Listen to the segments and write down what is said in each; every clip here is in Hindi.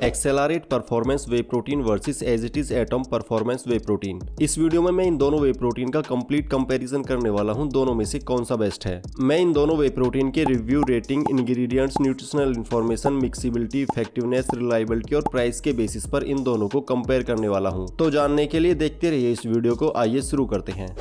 Accelerate performance whey protein versus as it is atom performance whey protein. इस वीडियो में मैं इन दोनों वे प्रोटीन का कंप्लीट कंपैरिजन करने वाला हूं, दोनों में से कौन सा बेस्ट है। मैं इन दोनों वे प्रोटीन के review, rating, ingredients, nutritional information, mixability, effectiveness, reliability और प्राइस के बेसिस पर इन दोनों को कंपेयर करने वाला हूं। तो जानने के लिए देखते रहिए इस वीडियो को। आइए शुरू करते हैं।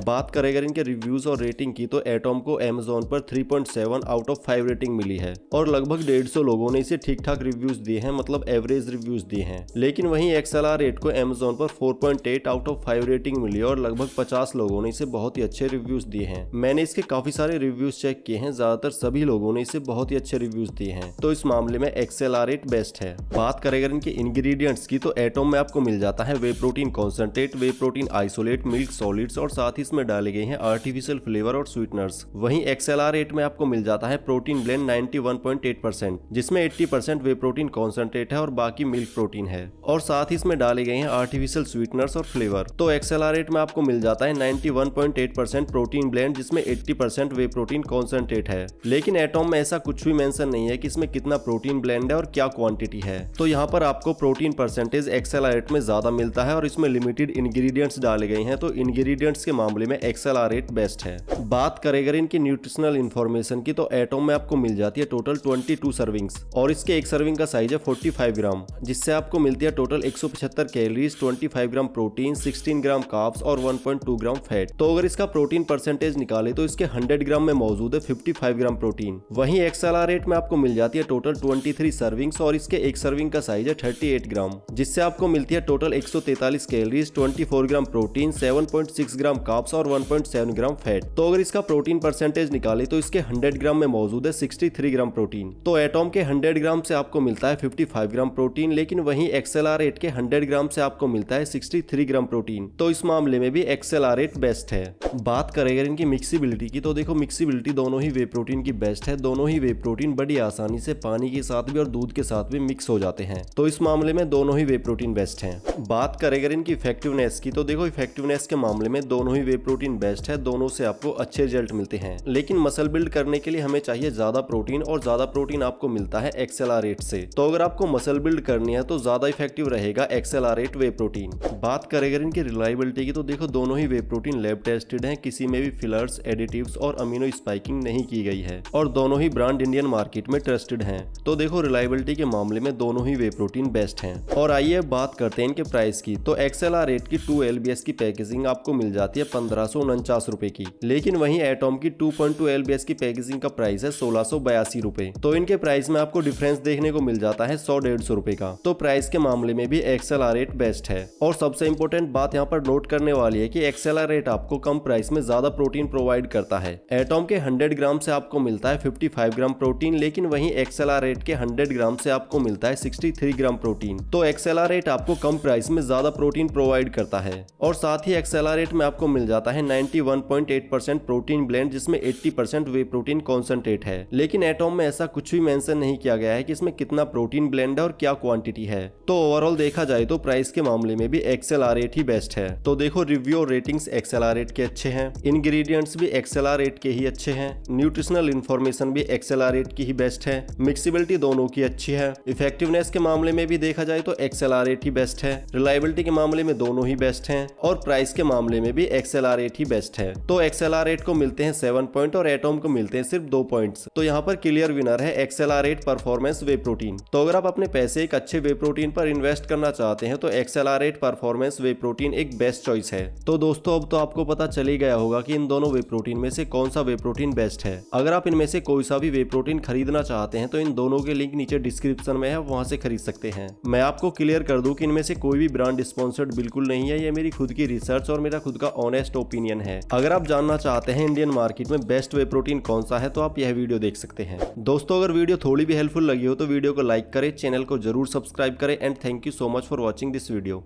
बात करें अगर इनके रिव्यूज और रेटिंग की, तो एटॉम को Amazon पर 3.7 आउट ऑफ 5 रेटिंग मिली है और लगभग 150 लोगों ने इसे ठीक ठाक रिव्यूज दिए हैं, मतलब एवरेज रिव्यूज दिए हैं। लेकिन वहीं एक्सेलरेट को Amazon पर 4.8 आउट ऑफ 5 रेटिंग मिली और लगभग 50 लोगों ने इसे बहुत ही अच्छे रिव्यूज दिए हैं। मैंने इसके काफी सारे रिव्यूज चेक किए हैं, ज्यादातर सभी लोगों ने इसे बहुत ही अच्छे रिव्यूज दिए हैं, तो इस मामले में एक्सेलरेट बेस्ट है। बात करें अगर इनके इंग्रेडिएंट्स की, तो एटॉम में आपको मिल जाता है वे प्रोटीन कॉन्सेंट्रेट, वे प्रोटीन आइसोलेट, मिल्क सॉलिड्स और साथ ही इसमें डाले गए हैं आर्टिफिशियल फ्लेवर और स्वीटनर्स। वहीं एक्सेलरेट में आपको मिल जाता है प्रोटीन ब्लेंड 91.8%, जिसमें 80% वे प्रोटीन कॉन्सेंट्रेट है और बाकी मिल्क प्रोटीन है, और साथ ही इसमें डाले गए हैं आर्टिफिशियल स्वीटनर्स और फ्लेवर। तो एक्सेलरेट में आपको मिल जाता है 91.8% प्रोटीन ब्लेंड, जिसमें 80% वे प्रोटीन कॉन्सेंट्रेट है। लेकिन एटॉम में ऐसा कुछ भी मेंशन नहीं है कि इसमें कितना प्रोटीन ब्लेंड है और क्या क्वांटिटी है। तो यहाँ पर आपको प्रोटीन परसेंटेज एक्सेलरेट में ज्यादा मिलता है और इसमें लिमिटेड इंग्रेडिएंट्स डाले गए हैं, तो इंग्रेडिएंट्स के मामले में एक्सेलरेट बेस्ट है। बात करें अगर इनकी न्यूट्रिशनल इन्फॉर्मेशन की, तो एटॉम में आपको मिल जाती है टोटल 22 सर्विंग्स और इसके एक सर्विंग का साइज है 45 ग्राम, जिससे आपको मिलती है टोटल 175 कैलोरीज, 25 ग्राम प्रोटीन, 16 ग्राम कार्ब्स और 1.2 ग्राम फैट। तो अगर इसका प्रोटीन परसेंटेज निकाले तो इसके 100 ग्राम में मौजूद है 55 ग्राम प्रोटीन। वहीं एक्सेलरेट में आपको मिल जाती है टोटल 23 सर्विंग्स और इसके एक सर्विंग का साइज है 38 ग्राम, जिससे आपको मिलती है टोटल 143 कैलोरीज, 24 ग्राम प्रोटीन, 7.6 ग्राम कार्ब्स और 1.7 ग्राम फैट। तो अगर इसका प्रोटीन परसेंटेज निकाले तो इसके 100 ग्राम में मौजूद है 63 ग्राम प्रोटीन। तो एटॉम के 100 ग्राम से आपको मिलता है 55 ग्राम प्रोटीन, लेकिन वहीं एक्सेलरेट के 100 ग्राम से आपको मिलता है 63 ग्राम प्रोटीन। तो इस मामले में भी एक्सेलरेट बेस्ट है। बात करें अगर इनकी मिक्सिबिलिटी की, तो देखो मिक्सिबिलिटी दोनों ही वे प्रोटीन की बेस्ट है। दोनों ही वे प्रोटीन बड़ी आसानी से पानी के साथ भी और दूध के साथ भी मिक्स हो जाते हैं, तो इस मामले में दोनों ही वे प्रोटीन बेस्ट हैं। बात करें अगर इनकी इफेक्टिवनेस की, तो देखो इफेक्टिवनेस के मामले में दोनों ही वे प्रोटीन बेस्ट है, दोनों से आपको अच्छे रिजल्ट मिलते हैं। लेकिन मसल बिल्ड करने के लिए हमें चाहिए ज्यादा प्रोटीन, और ज्यादा प्रोटीन आपको मिलता है एक्सेलरेट से। तो अगर आपको मसल बिल्ड करनी है तो ज्यादा इफेक्टिव रहेगा एक्सेलरेट वे प्रोटीन। बात करें अगर इनकी रिलायबिलिटी की, तो देखो दोनों ही वे प्रोटीन लैब टेस्टेड हैं, किसी में भी फिलर्स, एडिटिव्स और अमीनो स्पाइकिंग नहीं की गई है, और दोनों ही ब्रांड इंडियन मार्केट में ट्रस्टेड हैं। तो देखो रिलायबिलिटी के मामले में दोनों ही वे प्रोटीन बेस्ट हैं। और आइए बात करते हैं इनके प्राइस की। तो एक्सेलरेट की 2 LBS की पैकेजिंग आपको मिल जाती है 1549 रुपए की, लेकिन वहीं एटॉम की 2.2 LBS की पैकेजिंग का प्राइस है 1682 रुपए। तो इनके प्राइस में आपको डिफरेंस देखने को मिल जाता है 100-150 रुपए का। तो प्राइस के मामले में भी एक्सेलरेट बेस्ट है। और सबसे इंपॉर्टेंट बात यहाँ पर नोट करने वाली है कि एक्सेलरेट आपको कम प्राइस में ज्यादा प्रोटीन प्रोवाइड करता है। एटॉम के 100 ग्राम से आपको मिलता है 55 ग्राम प्रोटीन, लेकिन वहीं एक्सेलरेट के 100 ग्राम से आपको मिलता है 63 ग्राम प्रोटीन। तो एक्सेलरेट आपको कम प्राइस में ज्यादा प्रोटीन प्रोवाइड करता है, और साथ ही एक्सेलरेट में आपको मिल जाता है 91.8% प्रोटीन ब्लेंड, जिसमें 80% वे प्रोटीन कॉन्सेंट्रेट है। लेकिन एटॉम में ऐसा कुछ भी मेंशन नहीं किया गया है कि इसमें कितना प्रोटीन ब्लेंड है और क्या क्वांटिटी है। तो ओवरऑल देखा जाए तो प्राइस के मामले में भी एक्सेलरेट ही बेस्ट है। तो देखो रिव्यू और रेटिंग्स एक्सेलरेट के अच्छे हैं, इंग्रेडिएंट्स भी एक्सेलरेट के ही अच्छे हैं, न्यूट्रिशनल इन्फॉर्मेशन भी एक्सेलरेट की ही बेस्ट है, मिक्सिबिलिटी दोनों की अच्छी है, इफेक्टिवनेस के मामले में भी देखा जाए तो एक्सेलरेट ही बेस्ट है, रिलायबिलिटी के मामले में दोनों ही बेस्ट हैं, और प्राइस के मामले में भी एक्सेलरेट ही बेस्ट है। तो एक्सेलरेट को मिलते हैं 7 पॉइंट और एटॉम को मिलते हैं सिर्फ 2 पॉइंट्स। तो यहाँ पर क्लियर विनर है एक्सेलरेट परफॉर्मेंस वे प्रोटीन। तो अगर आप अपने पैसे एक अच्छे वे प्रोटीन पर इन्वेस्ट करना चाहते हैं तो एक्सेलरेट परफॉर्मेंस वे प्रोटीन एक बेस्ट चॉइस है। तो दोस्तों अब तो आपको पता चल ही गया होगा कि इन दोनों वे प्रोटीन में से कौन सा वे प्रोटीन बेस्ट है। अगर आप इनमें से कोई सा भी वे प्रोटीन खरीदना चाहते हैं तो इन दोनों के लिंक नीचे डिस्क्रिप्शन में है, वहां से खरीद सकते हैं। मैं आपको क्लियर कर दूं कि इनमें से कोई भी ब्रांड स्पॉन्सर्ड बिल्कुल नहीं है, ये मेरी खुद की रिसर्च और मेरा खुद का ऑनेस्ट ओपिनियन है। अगर आप जानना चाहते हैं इंडियन मार्केट में बेस्ट वे प्रोटीन कौन सा है तो आप यह वीडियो देख सकते हैं। दोस्तों अगर वीडियो थोड़ी भी हेल्पफुल लगी हो तो वीडियो को लाइक करें, चैनल को जरूर सब्सक्राइब करें, and thank you so much for watching this video.